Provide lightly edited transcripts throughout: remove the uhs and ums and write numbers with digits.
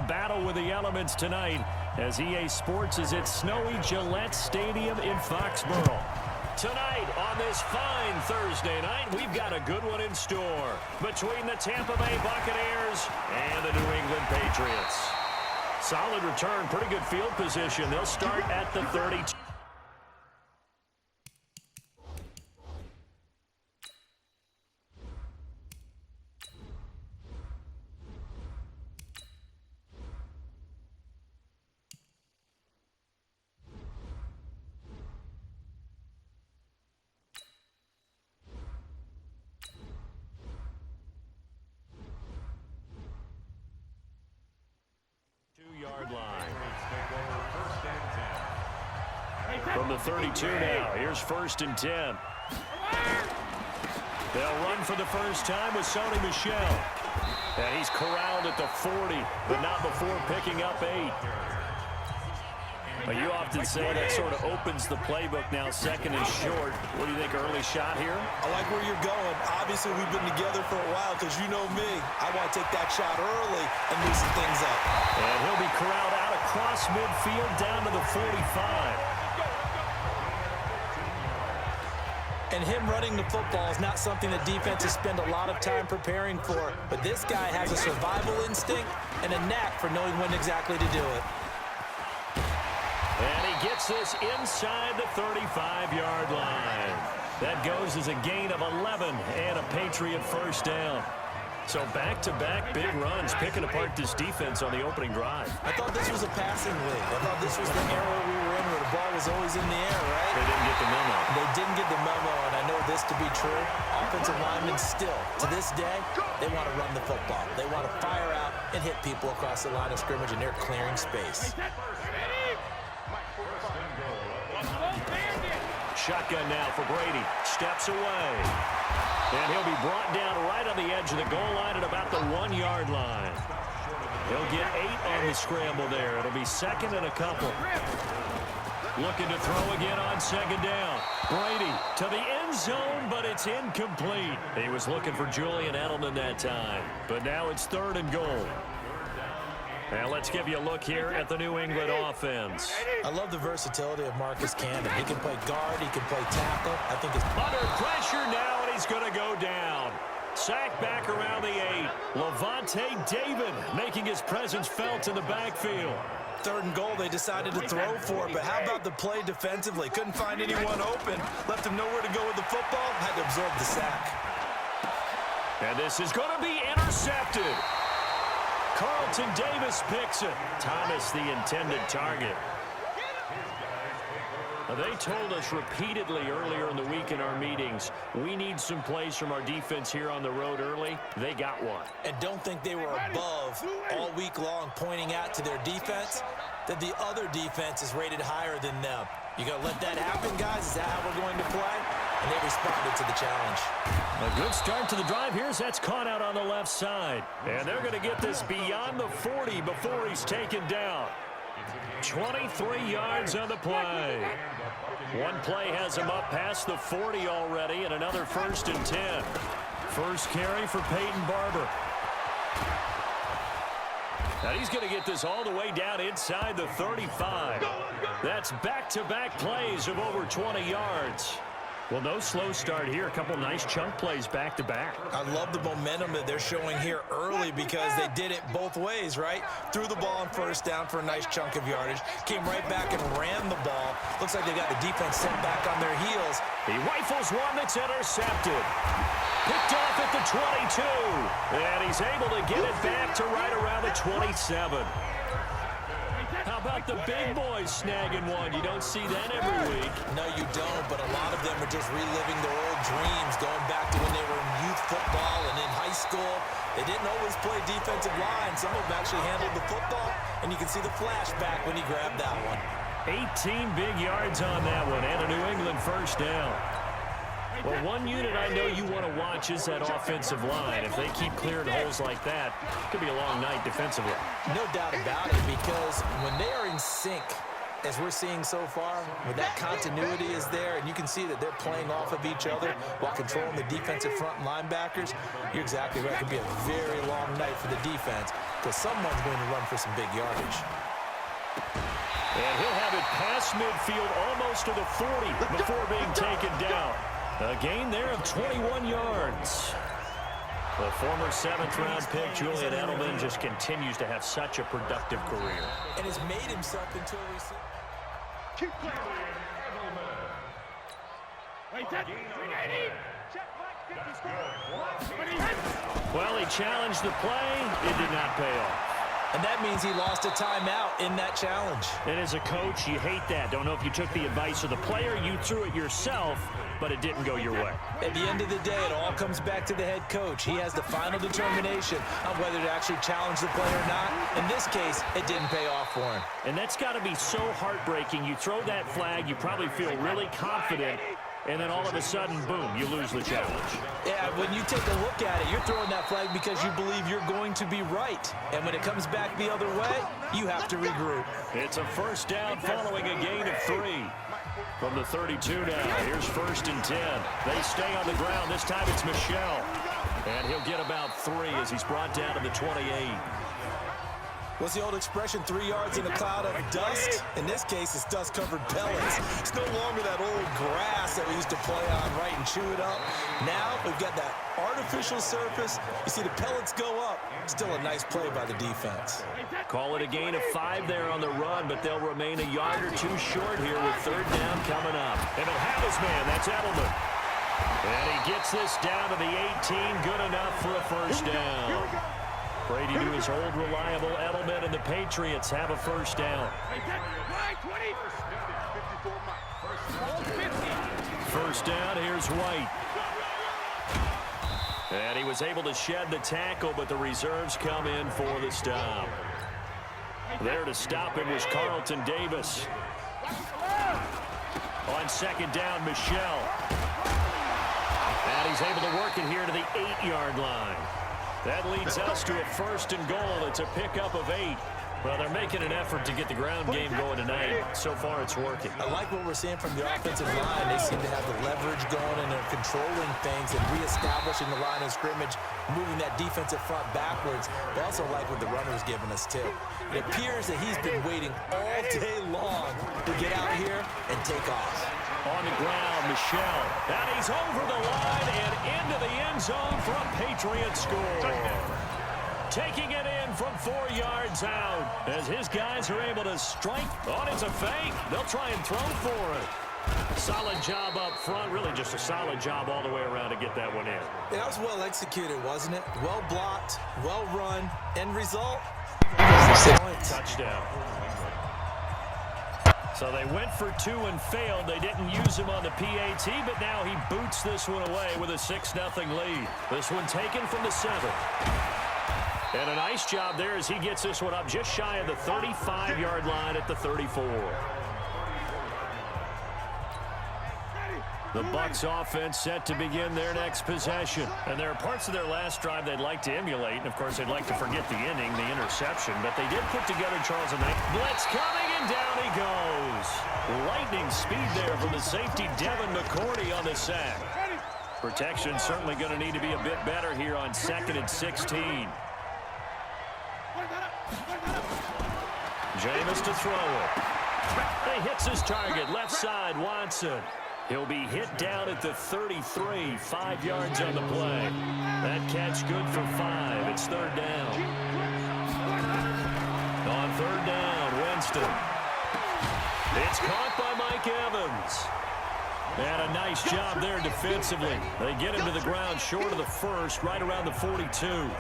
battle with the elements tonight as EA Sports is at snowy Gillette Stadium in Foxborough. Tonight on this fine Thursday night, we've got a good one in store between the Tampa Bay Buccaneers and the New England Patriots. Solid return, pretty good field position. They'll start at the 32. From the 32 now, here's 1st and 10. They'll run for the first time with Sony Michel. And he's corralled at the 40, but not before picking up 8. But you often say that sort of opens the playbook now, 2nd and short. What do you think, early shot here? I like where you're going. Obviously, we've been together for a while because you know me. I want to take that shot early and loosen things up. And he'll be corralled out across midfield down to the 45. And him running the football is not something that defenses spend a lot of time preparing for. But this guy has a survival instinct and a knack for knowing when exactly to do it. And he gets this inside the 35-yard line. That goes as a gain of 11 and a Patriot first down. So back-to-back big runs, picking apart this defense on the opening drive. I thought this was a passing league. I thought this was the era we were in where the ball was always in the air, right? They didn't get the memo. They didn't get the memo, and I know this to be true. Offensive linemen still, to this day, they want to run the football. They want to fire out and hit people across the line of scrimmage, and they're clearing space. Shotgun now for Brady. Steps away. And he'll be brought down right on the edge of the goal line at about the 1-yard line. He'll get 8 on the scramble there. It'll be 2nd and a couple. Looking to throw again on 2nd down. Brady to the end zone, but it's incomplete. He was looking for Julian Edelman that time. But now it's 3rd and goal. Now let's give you a look here at the New England offense. I love the versatility of Marcus Cannon. He can play guard, he can play tackle. I think it's under pressure now, and he's going to go down. Sacked back around the 8. Levante David making his presence felt in the backfield. 3rd and goal, they decided to throw for it, but how about the play defensively? Couldn't find anyone open. Left him nowhere to go with the football. Had to absorb the sack. And this is going to be intercepted. Carlton Davis picks it. Thomas the intended target. They told us repeatedly earlier in the week in our meetings, we need some plays from our defense here on the road early. They got one. And don't think they were above all week long pointing out to their defense that the other defense is rated higher than them. You going to let that happen, guys? Is that how we're going to play? And they responded to the challenge. A good start to the drive here as that's caught out on the left side. And they're going to get this beyond the 40 before he's taken down. 23 yards on the play. One play has him up past the 40 already, and another 1st and 10. First carry for Peyton Barber. Now he's going to get this all the way down inside the 35. That's back-to-back plays of over 20 yards. Well, no slow start here. A couple nice chunk plays back-to-back. I love the momentum that they're showing here early because they did it both ways, right? Threw the ball on 1st down for a nice chunk of yardage. Came right back and ran the ball. Looks like they got the defense set back on their heels. He rifles one that's intercepted. Picked off at the 22. And he's able to get it back to right around the 27. How about the big boys snagging one? You don't see that every week. No, you don't, but a lot of them are just reliving their old dreams, going back to when they were in youth football and in high school. They didn't always play defensive line. Some of them actually handled the football, and you can see the flashback when he grabbed that one. 18 big yards on that one, and a New England first down. Well, one unit I know you want to watch is that offensive line. If they keep clearing holes like that, it could be a long night defensively. No doubt about it, because when they are in sync as we're seeing so far, when that continuity is there and you can see that they're playing off of each other while controlling the defensive front linebackers, you're exactly right. It could be a very long night for the defense because someone's going to run for some big yardage. And he'll have it past midfield almost to the 40 before being taken down. A gain there of 21 yards. The former 7th-round pick, Julian Edelman, just continues to have such a productive career. And has made himself into a receiver. Well, he challenged the play. It did not pay off. And that means he lost a timeout in that challenge. And as a coach, you hate that. Don't know if you took the advice of the player, you threw it yourself, but it didn't go your way. At the end of the day, it all comes back to the head coach. He has the final determination on whether to actually challenge the play or not. In this case, it didn't pay off for him. And that's got to be so heartbreaking. You throw that flag, you probably feel really confident, and then all of a sudden, boom, you lose the challenge. Yeah, when you take a look at it, you're throwing that flag because you believe you're going to be right. And when it comes back the other way, you have to regroup. It's a first down following a gain of 3. From the 32 now, here's 1st and 10. They stay on the ground. This time it's Michel. And he'll get about 3 as he's brought down to the 28. What's the old expression, 3 yards in a cloud of dust? In this case, it's dust-covered pellets. It's no longer that old grass that we used to play on, right, and chew it up. Now we've got that artificial surface. You see the pellets go up. Still a nice play by the defense. Call it a gain of 5 there on the run, but they'll remain a yard or 2 short here with 3rd down coming up. And he'll have his man. That's Edelman. And he gets this down to the 18. Good enough for a first down. Brady to his old reliable Edelman, and the Patriots have a first down. First down, here's White. And he was able to shed the tackle, but the reserves come in for the stop. There to stop him was Carlton Davis. On 2nd down, Michel. And he's able to work it here to the 8-yard line. That leads us to a 1st and goal. It's a pickup of 8. Well, they're making an effort to get the ground game going tonight. So far, it's working. I like what we're seeing from the offensive line. They seem to have the leverage going, and they're controlling things and reestablishing the line of scrimmage, moving that defensive front backwards. I also like what the runner's giving us, too. It appears that he's been waiting all day long to get out here and take off. On the ground, Michel. And he's over the line and into the end zone for a Patriot score. Taking it in from 4 yards out as his guys are able to strike. On it's a fake. They'll try and throw for it. Solid job up front. Really just a solid job all the way around to get that one in. Yeah, that was well executed, wasn't it? Well blocked, well run. End result? Touchdown. So they went for 2 and failed. They didn't use him on the PAT, but now he boots this one away with a 6-0 lead. This one taken from the 7. And a nice job there as he gets this one up just shy of the 35-yard line at the 34. The Bucs offense set to begin their next possession. And there are parts of their last drive they'd like to emulate. And, of course, they'd like to forget the inning, the interception. But they did put together Charles and Knight. Blitz coming, and down he goes. Lightning speed there from the safety, Devin McCourty, on the sack. Protection certainly going to need to be a bit better here on 2nd and 16. Jameis to throw it. He hits his target, left side, Watson. He'll be hit down at the 33, 5 yards on the play. That catch good for 5. It's 3rd down. On 3rd down, Winston. It's caught by Mike Evans. And a nice job there defensively. They get him to the ground short of the 1st, right around the 42.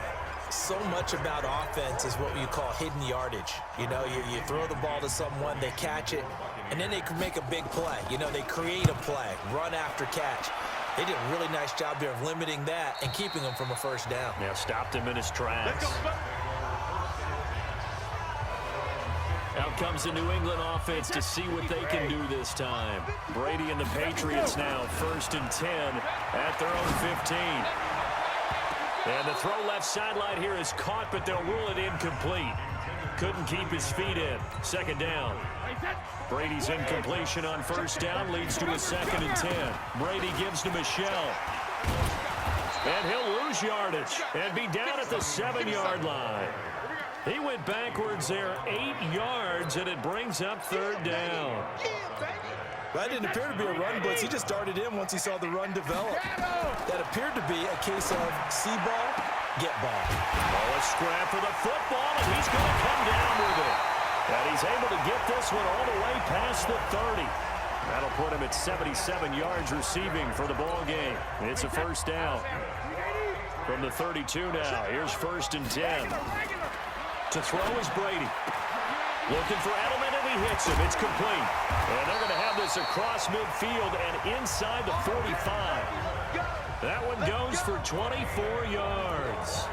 So much about offense is what you call hidden yardage. You know, you throw the ball to someone, they catch it, and then they can make a big play. You know, they create a play, run after catch. They did a really nice job there of limiting that and keeping him from a 1st down. Yeah, stopped him in his tracks. Out comes the New England offense to see what they can do this time. Brady and the Patriots now 1st and 10 at their own 15. And the throw left sideline here is caught, but they'll rule it incomplete. Couldn't keep his feet in. Second down. Brady's incompletion on first down leads to a 2nd and 10. Brady gives to Michelle. And he'll lose yardage and be down at the 7-yard line. He went backwards there 8 yards, and it brings up 3rd down. That didn't appear to be a run blitz. He just darted in once he saw the run develop. That appeared to be a case of see ball, get ball. Oh, a scrap for the football, and he's going to come down with it. And he's able to get this one all the way past the 30. That'll put him at 77 yards receiving for the ball game. It's a 1st down. From the 32 now, here's 1st and 10. To throw is Brady. Looking for Edelman, and he hits him. It's complete. And they're going to have this across midfield and inside the 45. That one goes for 24 yards.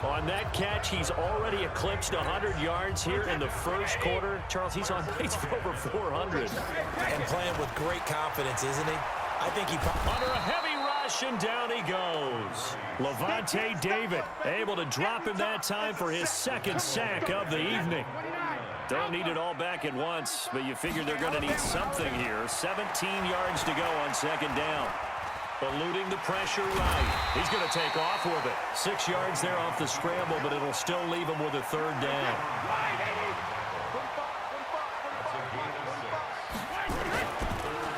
On that catch, he's already eclipsed 100 yards here in the 1st quarter. Charles, he's on pace for over 400. And playing with great confidence, isn't he? I think he... Under a heavy rush, and down he goes. Levante David able to drop him that time for his 2nd sack of the evening. Don't need it all back at once, but you figure they're going to need something here. 17 yards to go on 2nd down. Eluding the pressure right. He's going to take off with it. 6 yards there off the scramble, but it'll still leave him with a 3rd down.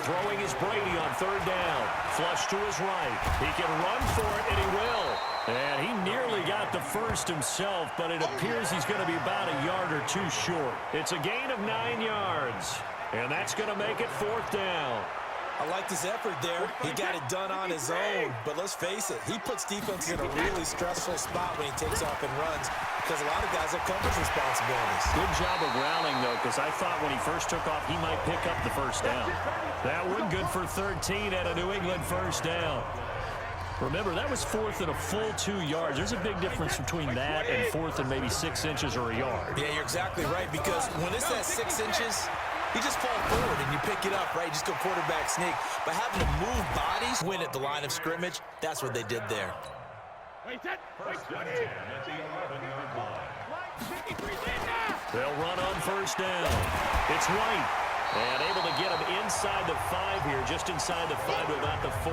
Throwing is Brady on 3rd down. Flush to his right. He can run for it, and he will. And he nearly got the first himself, but it appears he's going to be about a yard or 2 short. It's a gain of 9 yards, and that's going to make it 4th down. I liked his effort there. He got it done on his own. But let's face it, he puts defense in a really stressful spot when he takes off and runs because a lot of guys have coverage responsibilities. Good job of rallying, though, because I thought when he first took off, he might pick up the 1st down. That one good for 13 at a New England 1st down. Remember, that was 4th and a full 2 yards. There's a big difference between that and 4th and maybe 6 inches or a yard. Yeah, you're exactly right, because when it's at 6 inches, you just fall forward and you pick it up, right? You just go quarterback sneak. But having to move bodies, win at the line of scrimmage, that's what they did there. They'll run on 1st down. It's White. And able to get him inside the 5 here, just inside the 5 to about the 4.